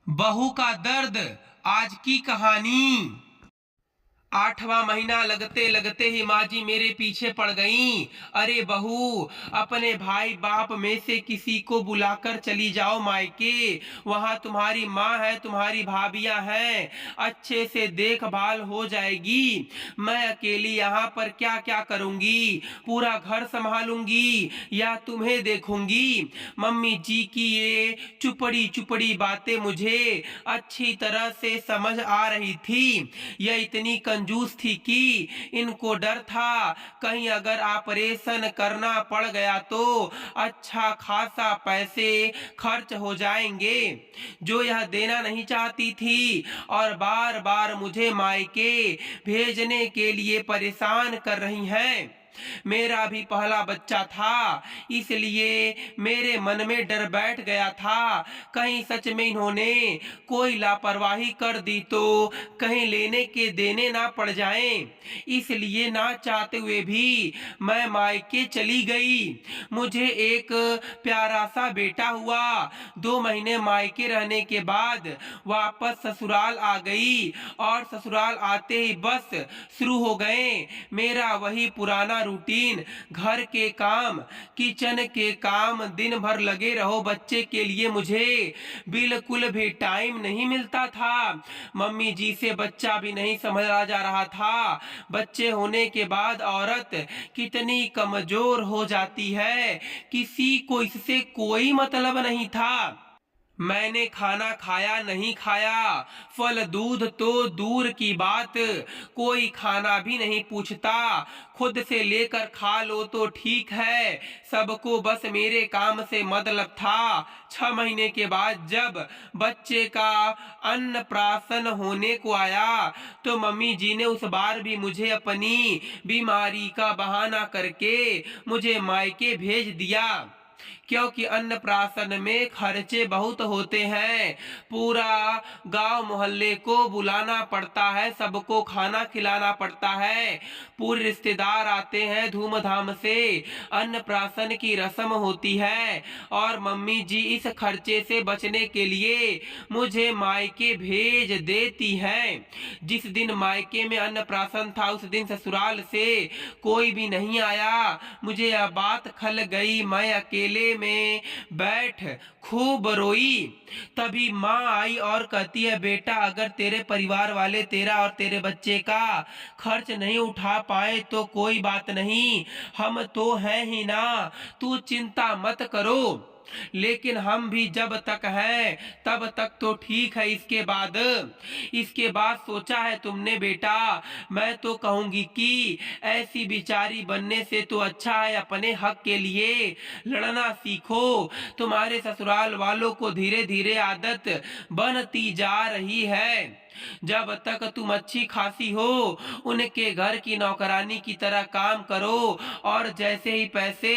बहू का दर्द आज की कहानी। 8वां महीना लगते लगते ही माँ जी मेरे पीछे पड़ गईं। अरे बहू, अपने भाई बाप में से किसी को बुलाकर चली जाओ मायके। वहां तुम्हारी माँ है, तुम्हारी भाभियां हैं, अच्छे से देखभाल हो जाएगी। मैं अकेली यहाँ पर क्या क्या करूंगी? पूरा घर संभालूंगी या तुम्हें देखूंगी? मम्मी जी की ये चुपड़ी चुपड़ी बातें मुझे अच्छी तरह से समझ आ रही थी। यह इतनी कंजूस थी कि इनको डर था कहीं अगर ऑपरेशन करना पड़ गया तो अच्छा खासा पैसे खर्च हो जाएंगे, जो यह देना नहीं चाहती थी और बार बार मुझे मायके भेजने के लिए परेशान कर रही हैं। मेरा भी पहला बच्चा था, इसलिए मेरे मन में डर बैठ गया था कहीं सच में इन्होंने कोई लापरवाही कर दी तो कहीं लेने के देने ना पड़ जाएं। इसलिए ना चाहते हुए भी मैं मायके चली गई। मुझे एक प्यारा सा बेटा हुआ। 2 महीने मायके रहने के बाद वापस ससुराल आ गई और ससुराल आते ही बस शुरू हो गए मेरा वही पुराना रूटीन। घर के काम, किचन के काम, दिन भर लगे रहो बच्चे के लिए। मुझे बिल्कुल भी टाइम नहीं मिलता था। मम्मी जी से बच्चा भी नहीं समझा जा रहा था। बच्चे होने के बाद औरत कितनी कमजोर हो जाती है, किसी को इससे कोई मतलब नहीं था। मैंने खाना खाया नहीं खाया, फल दूध तो दूर की बात, कोई खाना भी नहीं पूछता। खुद से लेकर खा लो तो ठीक है, सबको बस मेरे काम से मतलब था। 6 महीने के बाद जब बच्चे का अन्नप्राशन होने को आया तो मम्मी जी ने उस बार भी मुझे अपनी बीमारी का बहाना करके मुझे मायके भेज दिया, क्योंकि अन्नप्राशन में खर्चे बहुत होते हैं। पूरा गांव मोहल्ले को बुलाना पड़ता है, सबको खाना खिलाना पड़ता है, पूरे रिश्तेदार आते हैं, धूमधाम से अन्नप्राशन की रस्म होती है। और मम्मी जी इस खर्चे से बचने के लिए मुझे मायके भेज देती हैं। जिस दिन मायके में अन्नप्राशन था उस दिन ससुराल से कोई भी नहीं आया। मुझे यह बात खल गई, मैं अकेले में बैठ खूब रोई। तभी माँ आई और कहती है, बेटा अगर तेरे परिवार वाले तेरा और तेरे बच्चे का खर्च नहीं उठा पाए तो कोई बात नहीं, हम तो हैं ही ना, तू चिंता मत करो। लेकिन हम भी जब तक हैं तब तक तो ठीक है, इसके बाद सोचा है तुमने बेटा? मैं तो कहूंगी कि ऐसी बिचारी बनने से तो अच्छा है अपने हक के लिए लड़ना सीखो। तुम्हारे ससुराल वालों को धीरे धीरे आदत बनती जा रही है। जब तक तुम अच्छी खासी हो उनके घर की नौकरानी की तरह काम करो, और जैसे ही पैसे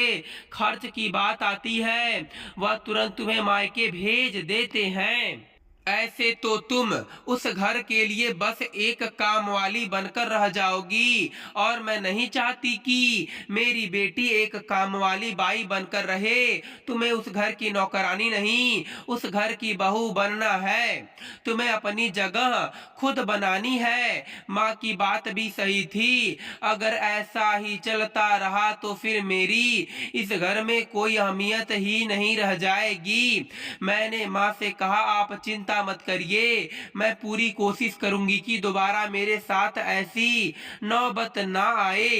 खर्च की बात आती है वह तुरंत तुम्हें मायके भेज देते हैं। ऐसे तो तुम उस घर के लिए बस एक काम वाली बनकर रह जाओगी, और मैं नहीं चाहती कि मेरी बेटी एक काम वाली बाई बनकर रहे। तुम्हें उस घर की नौकरानी नहीं, उस घर की बहू बनना है। तुम्हें अपनी जगह खुद बनानी है। माँ की बात भी सही थी, अगर ऐसा ही चलता रहा तो फिर मेरी इस घर में कोई अहमियत ही नहीं रह जाएगी। मैंने माँ से कहा, आप चिंता मत करिए, मैं पूरी कोशिश करूंगी कि दोबारा मेरे साथ ऐसी नौबत ना आए।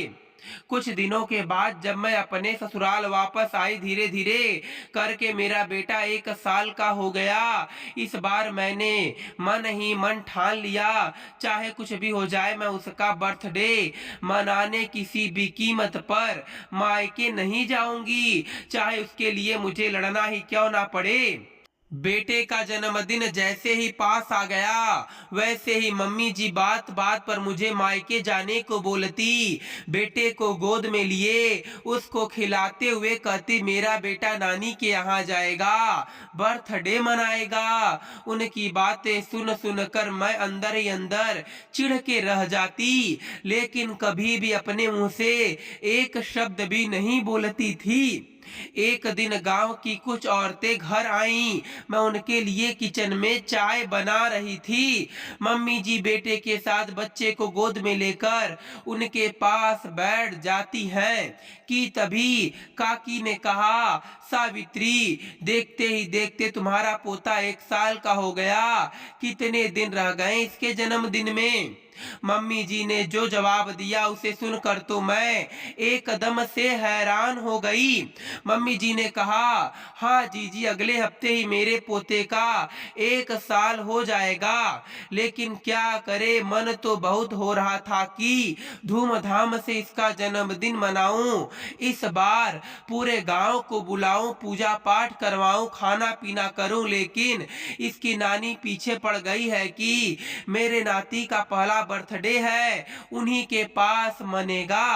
कुछ दिनों के बाद जब मैं अपने ससुराल वापस आई, धीरे धीरे करके मेरा बेटा 1 साल का हो गया। इस बार मैंने मन ही मन ठान लिया, चाहे कुछ भी हो जाए मैं उसका बर्थडे मनाने किसी भी कीमत पर मायके नहीं जाऊंगी, चाहे उसके लिए मुझे लड़ना ही क्यों ना पड़े। बेटे का जन्मदिन जैसे ही पास आ गया वैसे ही मम्मी जी बात बात पर मुझे मायके जाने को बोलती। बेटे को गोद में लिए उसको खिलाते हुए कहती, मेरा बेटा नानी के यहाँ जाएगा, बर्थडे मनाएगा। उनकी बातें सुन सुन कर मैं अंदर ही अंदर चिढ़ के रह जाती, लेकिन कभी भी अपने मुंह से एक शब्द भी नहीं बोलती थी। एक दिन गांव की कुछ औरतें घर आईं। मैं उनके लिए किचन में चाय बना रही थी। मम्मी जी बेटे के साथ बच्चे को गोद में लेकर उनके पास बैठ जाती हैं कि तभी काकी ने कहा, सावित्री, देखते ही देखते तुम्हारा पोता 1 साल का हो गया। कितने दिन रह गए इसके जन्मदिन में? मम्मी जी ने जो जवाब दिया उसे सुनकर तो मैं एकदम से हैरान हो गई। मम्मी जी ने कहा, हाँ जीजी, अगले हफ्ते ही मेरे पोते का 1 साल हो जाएगा। लेकिन क्या करे, मन तो बहुत हो रहा था कि धूमधाम से इसका जन्मदिन मनाऊं। इस बार पूरे गांव को बुलाऊं, पूजा पाठ करवाऊं, खाना पीना करूं, लेकिन इसकी नानी पीछे पड़ गई है कि मेरे नाती का पहला बर्थडे है, उन्हीं के पास मनेगा।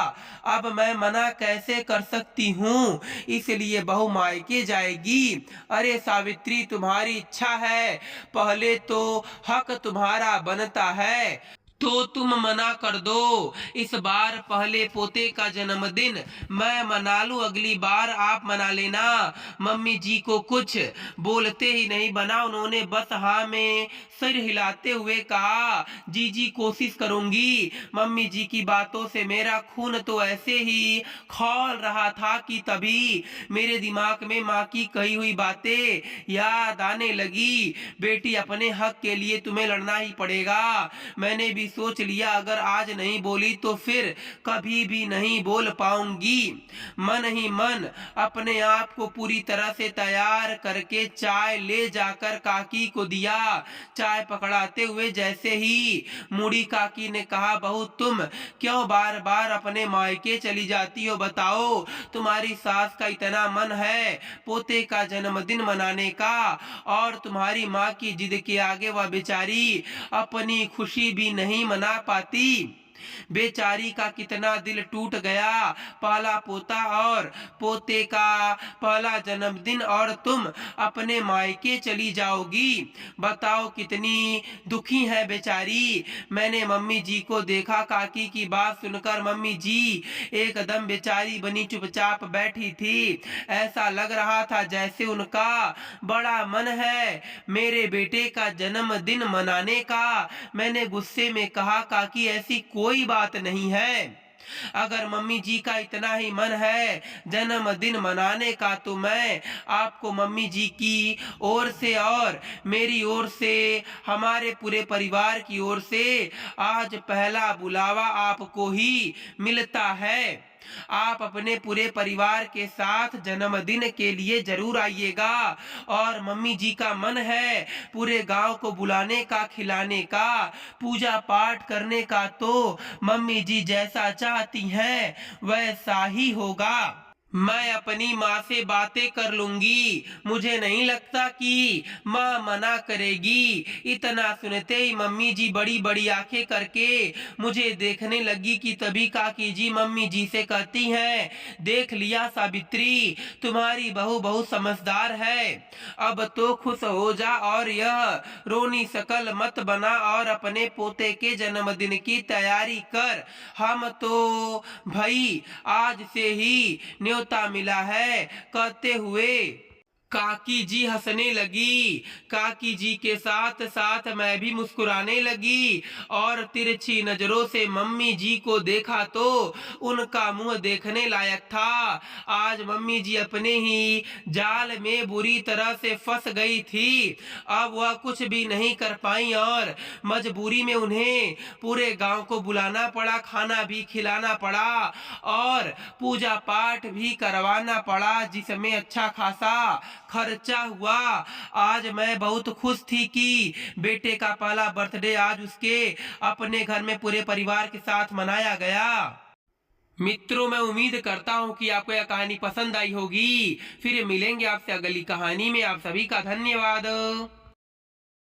अब मैं मना कैसे कर सकती हूँ? इसलिए बहू मायके जाएगी। अरे सावित्री, तुम्हारी इच्छा है, पहले तो हक तुम्हारा बनता है, तो तुम मना कर दो। इस बार पहले पोते का जन्मदिन मैं मना लूं, अगली बार आप मना लेना। मम्मी जी को कुछ बोलते ही नहीं बना, उन्होंने बस हाँ में सिर हिलाते हुए कहा, जी जी, कोशिश करूंगी। मम्मी जी की बातों से मेरा खून तो ऐसे ही खौल रहा था कि तभी मेरे दिमाग में माँ की कही हुई बातें याद आने लगी। बेटी, अपने हक के लिए तुम्हें लड़ना ही पड़ेगा। मैंने भी सोच लिया, अगर आज नहीं बोली तो फिर कभी भी नहीं बोल पाऊंगी। मन ही मन अपने आप को पूरी तरह से तैयार करके चाय ले जाकर काकी को दिया। चाय पकड़ाते हुए जैसे ही मुड़ी काकी ने कहा, बहू, तुम क्यों बार बार अपने मायके चली जाती हो? बताओ, तुम्हारी सास का इतना मन है पोते का जन्मदिन मनाने का, और तुम्हारी माँ की जिद के आगे वह बेचारी अपनी खुशी भी नहीं मना पाती। बेचारी का कितना दिल टूट गया। पहला पोता और पोते का पहला जन्मदिन, और तुम अपने मायके चली जाओगी। बताओ कितनी दुखी है बेचारी। मैंने मम्मी जी को देखा। काकी की बात सुनकर मम्मी जी एकदम बेचारी बनी चुपचाप बैठी थी। ऐसा लग रहा था जैसे उनका बड़ा मन है मेरे बेटे का जन्मदिन मनाने का। मैंने गुस्से में कहा, काकी, ऐसी कोई बात नहीं है। अगर मम्मी जी का इतना ही मन है जन्मदिन मनाने का, तो मैं आपको मम्मी जी की ओर से और मेरी ओर से, हमारे पूरे परिवार की ओर से आज पहला बुलावा आपको ही मिलता है। आप अपने पूरे परिवार के साथ जन्मदिन के लिए जरूर आइएगा। और मम्मी जी का मन है पूरे गांव को बुलाने का, खिलाने का, पूजा पाठ करने का, तो मम्मी जी जैसा चाहती हैं वैसा ही होगा। मैं अपनी माँ से बातें कर लूंगी, मुझे नहीं लगता कि माँ मना करेगी। इतना सुनते ही मम्मी जी बड़ी बड़ी आंखें करके मुझे देखने लगी कि तभी काकी जी मम्मी जी से कहती हैं, देख लिया सावित्री, तुम्हारी बहू बहुत समझदार है। अब तो खुश हो जा और यह रोनी शकल मत बना और अपने पोते के जन्मदिन की तैयारी कर। हम तो भाई आज से ही न्योता मिला है, कहते हुए काकी जी हंसने लगी। काकी जी के साथ साथ मैं भी मुस्कुराने लगी और तिरछी नजरों से मम्मी जी को देखा तो उनका मुंह देखने लायक था। आज मम्मी जी अपने ही जाल में बुरी तरह से फंस गई थी। अब वह कुछ भी नहीं कर पाई और मजबूरी में उन्हें पूरे गांव को बुलाना पड़ा, खाना भी खिलाना पड़ा और पूजा पाठ भी करवाना पड़ा, जिसमें अच्छा खासा खर्चा हुआ। आज मैं बहुत खुश थी कि बेटे का पहला बर्थडे आज उसके अपने घर में पूरे परिवार के साथ मनाया गया। मित्रों, मैं उम्मीद करता हूँ कि आपको यह कहानी पसंद आई होगी। फिर मिलेंगे आपसे अगली कहानी में। आप सभी का धन्यवाद।